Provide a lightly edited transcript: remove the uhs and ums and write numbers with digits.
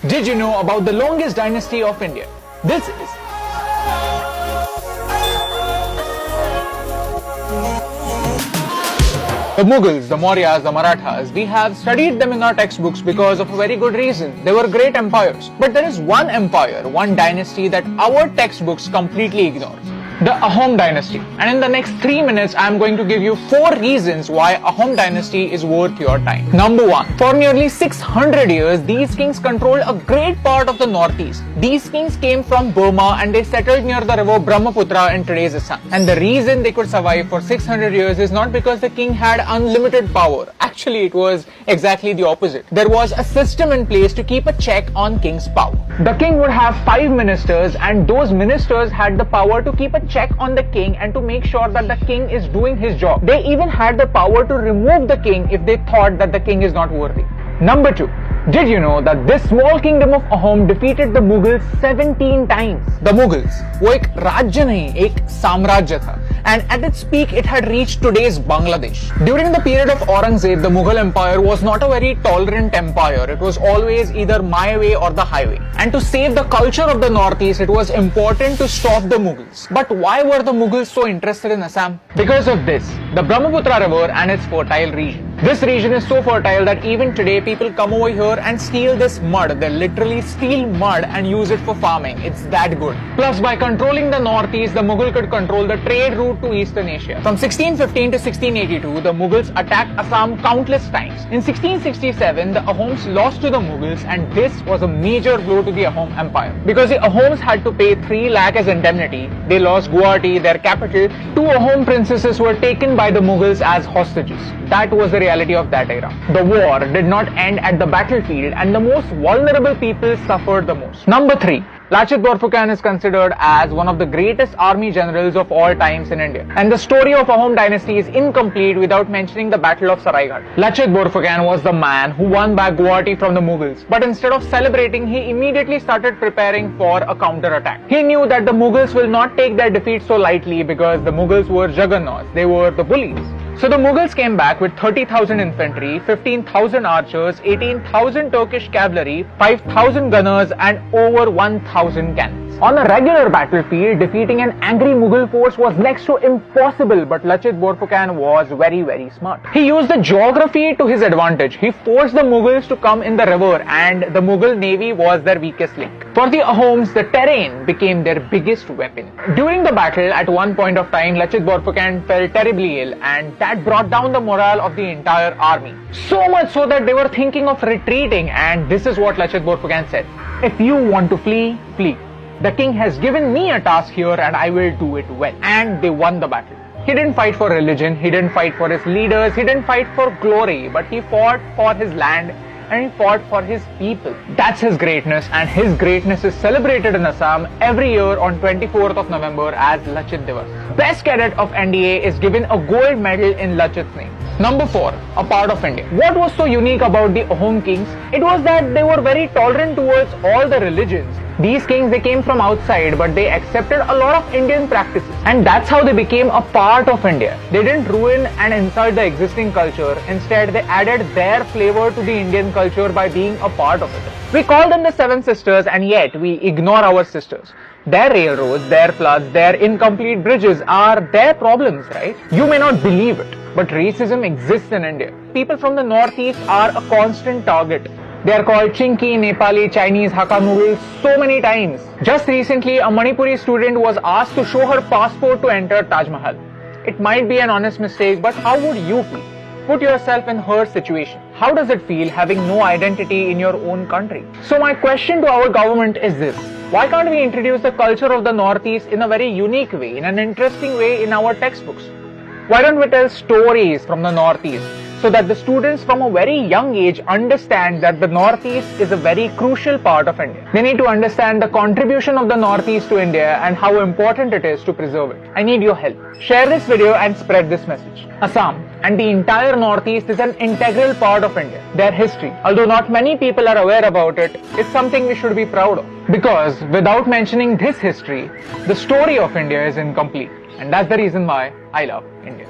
Did you know about the longest dynasty of India? This is the Mughals, the Mauryas, the Marathas. We have studied them in our textbooks because of a very good reason. They were great empires. But there is one empire, one dynasty that our textbooks completely ignore. The Ahom dynasty. And in the next 3 minutes, I am going to give you 4 reasons why Ahom dynasty is worth your time. Number 1. For nearly 600 years, these kings controlled a great part of the northeast. These kings came from Burma and they settled near the river Brahmaputra in today's Assam. And the reason they could survive for 600 years is not because the king had unlimited power. Actually, it was exactly the opposite. There was a system in place to keep a check on king's power. The king would have 5 ministers and those ministers had the power to keep a check on the king and to make sure that the king is doing his job. They even had the power to remove the king if they thought that the king is not worthy. Number 2. Did you know that this small kingdom of Ahom defeated the Mughals 17 times? The Mughals, वो एक राज्य नहीं, एक साम्राज्य था. And at its peak, it had reached today's Bangladesh. During the period of Aurangzeb, the Mughal Empire was not a very tolerant empire. It was always either my way or the highway. And to save the culture of the northeast, it was important to stop the Mughals. But why were the Mughals so interested in Assam? Because of this, the Brahmaputra river and its fertile region. This region is so fertile that even today people come over here and steal this mud. They literally steal mud and use it for farming. It's that good. Plus, by controlling the northeast, the Mughal could control the trade route to Eastern Asia. From 1615 to 1682, the Mughals attacked Assam countless times. In 1667, the Ahoms lost to the Mughals and this was a major blow to the Ahom Empire. Because the Ahoms had to pay 3 lakh as indemnity, they lost Guwahati, their capital. 2 Ahom princesses were taken by the Mughals as hostages. That was the reality of that era. The war did not end at the battlefield and the most vulnerable people suffered the most. Number 3. Lachit Borphukan is considered as one of the greatest army generals of all times in India. And the story of Ahom dynasty is incomplete without mentioning the Battle of Saraighat. Lachit Borphukan was the man who won back Guwahati from the Mughals. But instead of celebrating, he immediately started preparing for a counter-attack. He knew that the Mughals will not take their defeat so lightly because the Mughals were juggernauts. They were the bullies. So the Mughals came back with 30,000 infantry, 15,000 archers, 18,000 Turkish cavalry, 5,000 gunners and over 1,000 cannons. On a regular battlefield, defeating an angry Mughal force was next to impossible, but Lachit Borphukan was very smart. He used the geography to his advantage. He forced the Mughals to come in the river and the Mughal navy was their weakest link. For the Ahoms, the terrain became their biggest weapon. During the battle, at one point of time, Lachit Borphukan fell terribly ill and that brought down the morale of the entire army. So much so that they were thinking of retreating and this is what Lachit Borphukan said. If you want to flee, flee. The king has given me a task here and I will do it well. And they won the battle. He didn't fight for religion, he didn't fight for his leaders, he didn't fight for glory, but he fought for his land and he fought for his people. That's his greatness and his greatness is celebrated in Assam every year on 24th of November as Lachit Divas. Best cadet of NDA is given a gold medal in Lachit's name. Number 4. A part of India. What was so unique about the Ahom kings? It was that they were very tolerant towards all the religions. These kings, they came from outside but they accepted a lot of Indian practices and that's how they became a part of India. They didn't ruin and insult the existing culture. Instead, they added their flavor to the Indian culture by being a part of it. We call them the 7 sisters and yet we ignore our sisters. Their railroads, their floods, their incomplete bridges are their problems, right? You may not believe it, but racism exists in India. People from the northeast are a constant target. They are called Chinki, Nepali, Chinese, Hakka Mughals so many times. Just recently, a Manipuri student was asked to show her passport to enter Taj Mahal. It might be an honest mistake, but how would you feel? Put yourself in her situation. How does it feel having no identity in your own country? So my question to our government is this. Why can't we introduce the culture of the Northeast in a very unique way, in an interesting way in our textbooks? Why don't we tell stories from the Northeast so that the students from a very young age understand that the Northeast is a very crucial part of India. They need to understand the contribution of the Northeast to India and how important it is to preserve it. I need your help. Share this video and spread this message. Assam and the entire Northeast is an integral part of India. Their history, although not many people are aware about it, is something we should be proud of. Because without mentioning this history, the story of India is incomplete. And that's the reason why I love India.